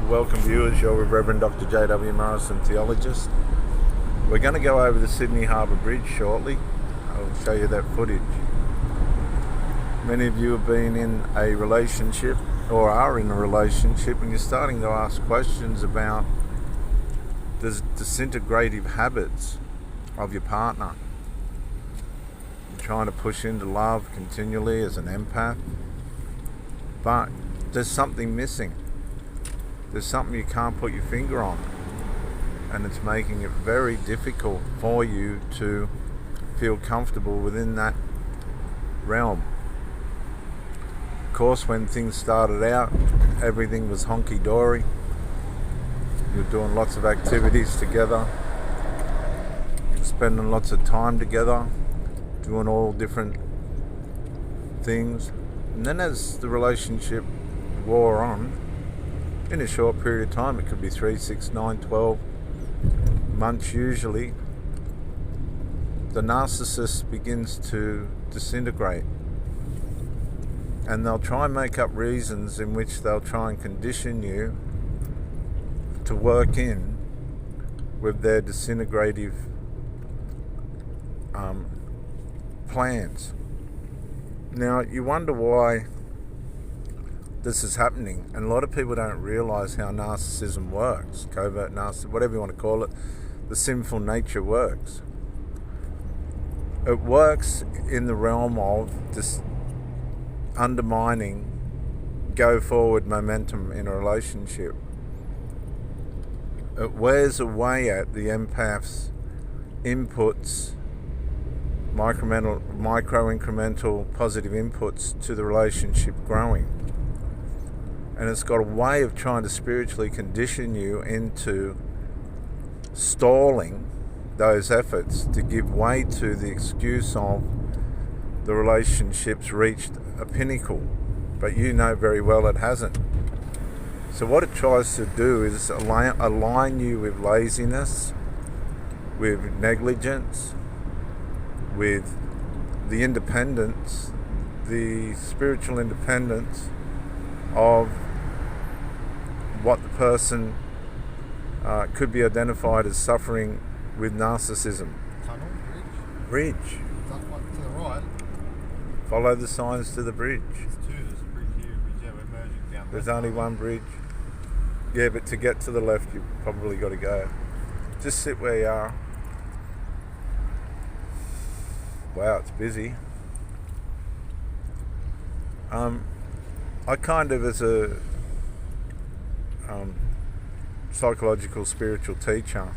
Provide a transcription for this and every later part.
Welcome viewers, you're with Reverend Dr. J.W. Morrison, theologist. We're going to go over the Sydney Harbour Bridge shortly. I'll show you that footage. Many of you have been in a relationship or are in a relationship and you're starting to ask questions about the disintegrative habits of your partner. You're trying to push into love continually as an empath, but there's something missing. There's something you can't put your finger on, and it's making it very difficult for you to feel comfortable within that realm. Of course, when things started out, everything was honky-dory. You're doing lots of activities together. You're spending lots of time together, doing all different things. And then as the relationship wore on, in a short period of time, it could be 3, 6, 9, 12 months usually, the narcissist begins to disintegrate. And they'll try and make up reasons in which they'll try and condition you to work in with their disintegrative plans. Now, you wonder why this is happening, and a lot of people don't realize how narcissism works, covert narcissism, whatever you want to call it, the sinful nature works. It works in the realm of this undermining go forward momentum in a relationship. It wears away at the empath's inputs, micro incremental positive inputs to the relationship growing. And it's got a way of trying to spiritually condition you into stalling those efforts to give way to the excuse of the relationship's reached a pinnacle, but you know very well it hasn't. So what it tries to do is align you with laziness, with negligence, with the independence, the spiritual independence of what the person could be identified as suffering with narcissism. Tunnel, Bridge. that one to the right. Follow the signs to the bridge. There's two, there's a bridge here, a bridge there, we're merging down. There's only one bridge. Yeah, but to get to the left, you've probably got to go. Just sit where you are. Wow, it's busy. I kind of, as a psychological spiritual teacher,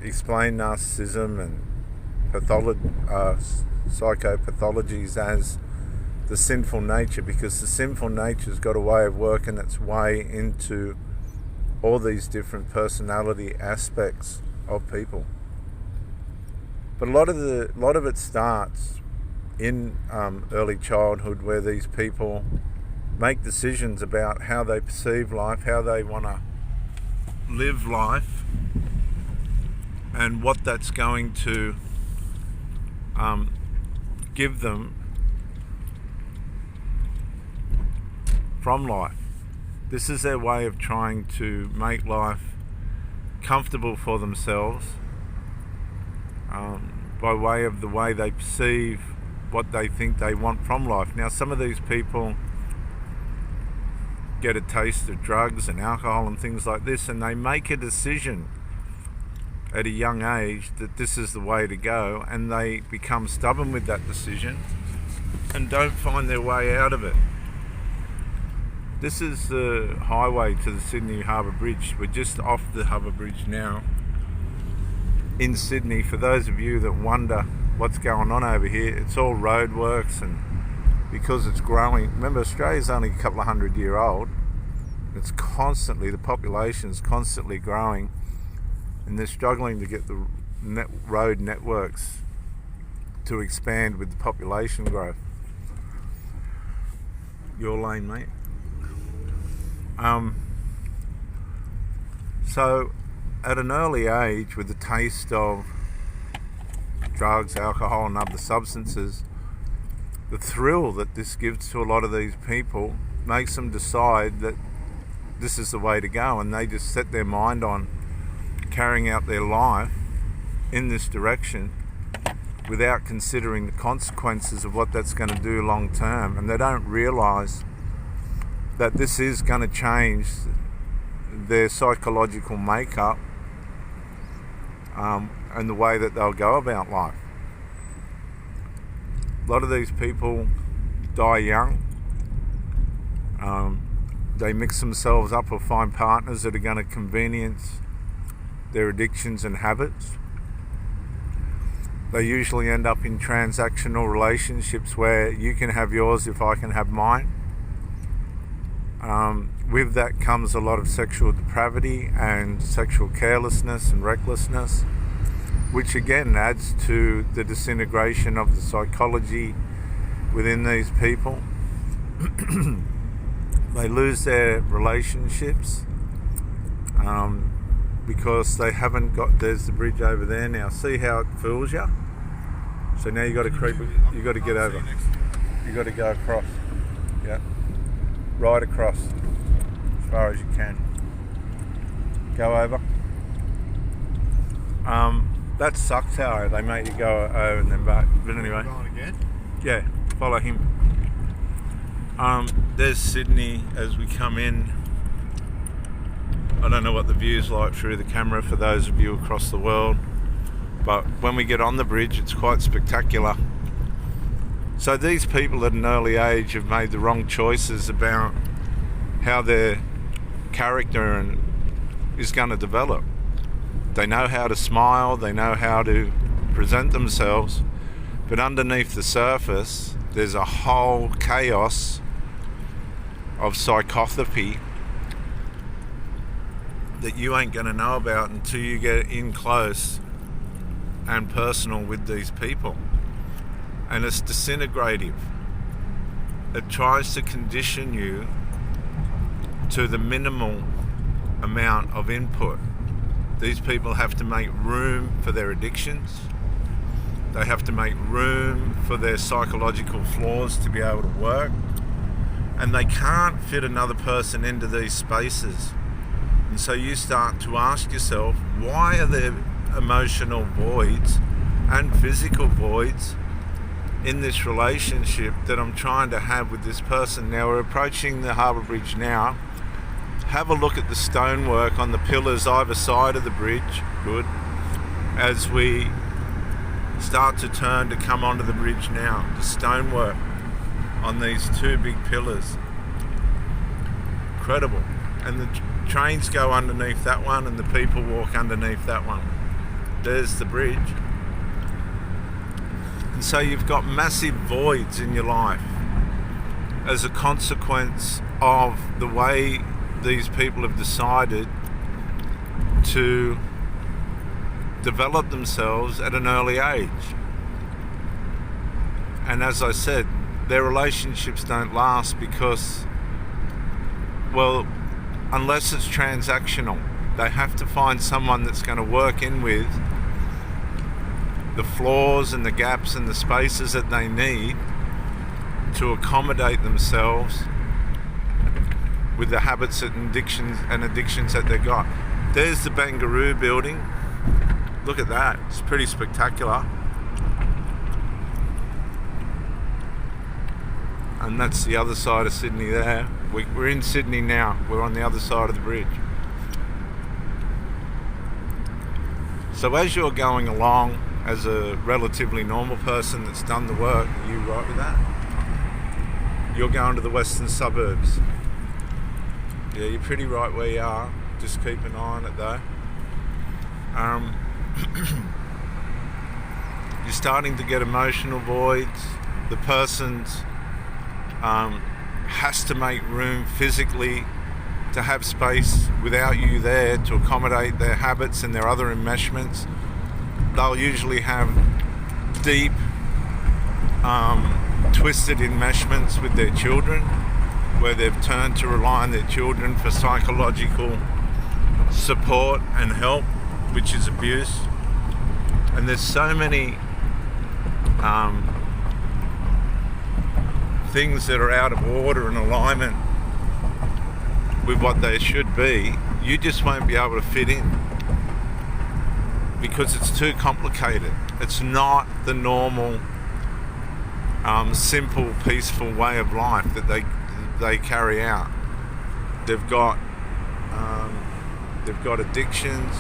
explain narcissism and psychopathologies as the sinful nature, because the sinful nature's got a way of working its way into all these different personality aspects of people. But a lot of it starts in early childhood, where these people make decisions about how they perceive life, how they want to live life, and what that's going to give them from life. This is their way of trying to make life comfortable for themselves by way of the way they perceive what they think they want from life. Now, some of these people get a taste of drugs and alcohol and things like this, and they make a decision at a young age that this is the way to go, and they become stubborn with that decision and don't find their way out of it. This is the highway to the Sydney Harbour Bridge. We're just off the Harbour Bridge now in Sydney. For those of you that wonder what's going on over here, it's all roadworks, and because it's growing. Remember, Australia's only a couple of 100-year old. It's constantly, the population is constantly growing, and they're struggling to get the road networks to expand with the population growth. Your lane, mate. So at an early age, with the taste of drugs, alcohol and other substances, the thrill that this gives to a lot of these people makes them decide that this is the way to go, and they just set their mind on carrying out their life in this direction without considering the consequences of what that's going to do long term, and they don't realise that this is going to change their psychological makeup and the way that they'll go about life. A lot of these people die young. They mix themselves up or find partners that are going to convenience their addictions and habits. They usually end up in transactional relationships where you can have yours if I can have mine. With that comes a lot of sexual depravity and sexual carelessness and recklessness, which again adds to the disintegration of the psychology within these people. They lose their relationships because they haven't got, there's the bridge over there now. See how it fools you? So now you got to creep, you got to get over. You got to go across. Yeah. Right across as far as you can. Go over. That sucks how they make you go over and then back. But anyway. Going again? Yeah, follow him. There's Sydney as we come in. I don't know what the view's like through the camera for those of you across the world, but when we get on the bridge it's quite spectacular. So these people at an early age have made the wrong choices about how their character is going to develop. They know how to smile, they know how to present themselves, but underneath the surface there's a whole chaos of psychopathy that you ain't going to know about until you get in close and personal with these people. And it's disintegrative. It tries to condition you to the minimal amount of input. These people have to make room for their addictions. They have to make room for their psychological flaws to be able to work. And they can't fit another person into these spaces. And so you start to ask yourself, why are there emotional voids and physical voids in this relationship that I'm trying to have with this person? Now we're approaching the Harbour Bridge now. Have a look at the stonework on the pillars either side of the bridge. Good. As we start to turn to come onto the bridge now, the stonework on these two big pillars. Incredible. And the trains go underneath that one and the people walk underneath that one. There's the bridge. And so you've got massive voids in your life as a consequence of the way these people have decided to develop themselves at an early age. And as I said, their relationships don't last because, well, unless it's transactional, they have to find someone that's going to work in with the flaws and the gaps and the spaces that they need to accommodate themselves with the habits and addictions that they've got. There's the Barangaroo building. Look at that. It's pretty spectacular. And that's the other side of Sydney there. We're in Sydney now. We're on the other side of the bridge. So as you're going along as a relatively normal person that's done the work, are you right with that? You're going to the western suburbs. Yeah, you're pretty right where you are. Just keep an eye on it though. You're starting to get emotional voids. The person's has to make room physically to have space without you there to accommodate their habits and their other enmeshments. They'll usually have deep, twisted enmeshments with their children, where they've turned to rely on their children for psychological support and help, which is abuse. And there's so many things that are out of order and alignment with what they should be, you just won't be able to fit in because it's too complicated. It's not the normal, simple, peaceful way of life that they carry out. They've got addictions.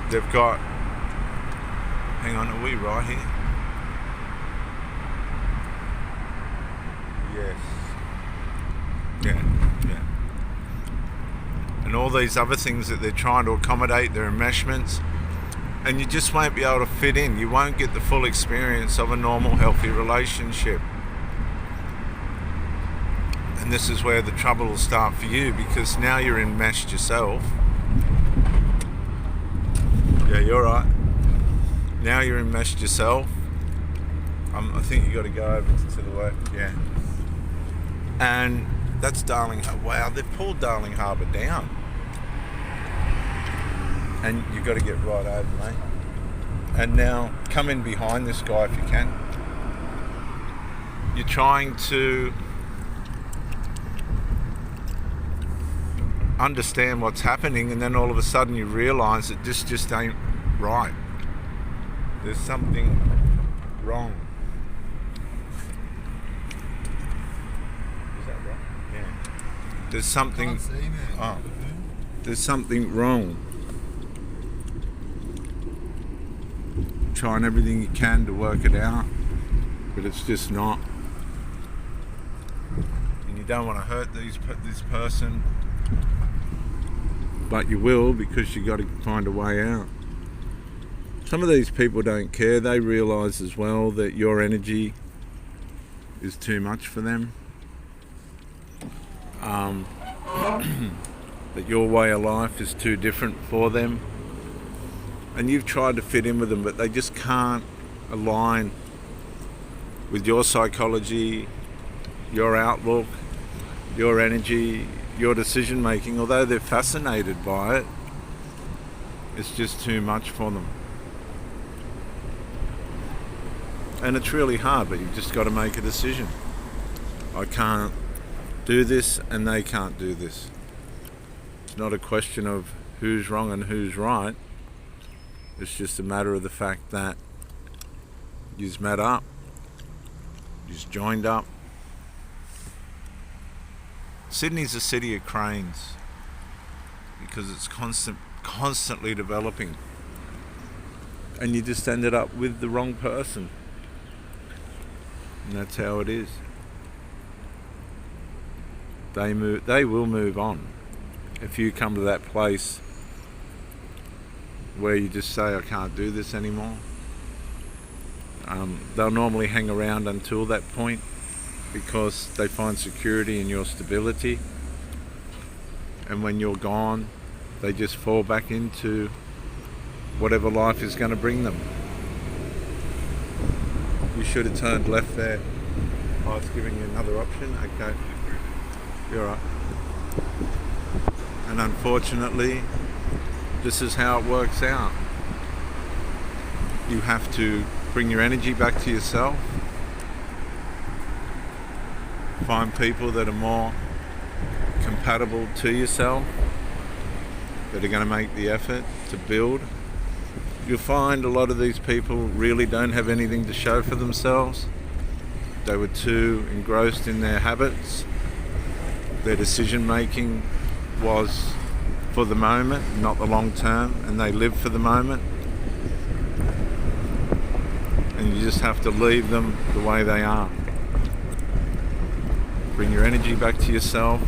They've got. Hang on, are we right here? Yes. Yeah. And all these other things that they're trying to accommodate, their enmeshments, and you just won't be able to fit in. You won't get the full experience of a normal, healthy relationship. And this is where the trouble will start for you, because now you're enmeshed yourself. Yeah, you're right. Now you're enmeshed yourself. I think you got to go over to the left. Yeah. And that's Darling Harbour. Wow, they've pulled Darling Harbour down. And you've got to get right over, mate. And now come in behind this guy if you can. You're trying to understand what's happening, and then all of a sudden you realise that this just ain't right. There's something wrong. Is that right? Yeah. There's something. There's something wrong. Trying everything you can to work it out, but it's just not. And you don't want to hurt this person, but you will, because you got to find a way out. Some of these people don't care. They realise as well that your energy is too much for them. That your way of life is too different for them. And you've tried to fit in with them, but they just can't align with your psychology, your outlook, your energy, your decision making. Although they're fascinated by it, it's just too much for them. And it's really hard, but you've just got to make a decision. I can't do this and they can't do this. It's not a question of who's wrong and who's right. It's just a matter of the fact that you've met up, you've joined up. Sydney's a city of cranes because it's constantly developing, and you just ended up with the wrong person, and that's how it is. They will move on if you come to that place where you just say, I can't do this anymore. They'll normally hang around until that point because they find security in your stability, and when you're gone they just fall back into whatever life is going to bring them. You should have turned left there. Oh, it's giving you another option. Okay, you're right. And unfortunately, this is how it works out. You have to bring your energy back to yourself. Find people that are more compatible to yourself, that are going to make the effort to build. You'll find a lot of these people really don't have anything to show for themselves. They were too engrossed in their habits. Their decision making was for the moment, not the long term, and they live for the moment. And you just have to leave them the way they are. Bring your energy back to yourself,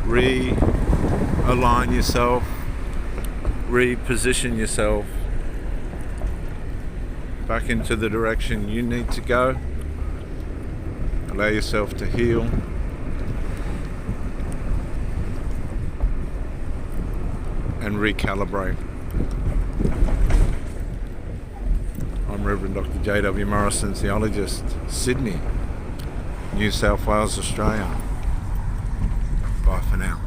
realign yourself, reposition yourself back into the direction you need to go. Allow yourself to heal. And recalibrate. I'm Reverend Dr. J.W. Morrison, theologist, Sydney, New South Wales, Australia. Bye for now.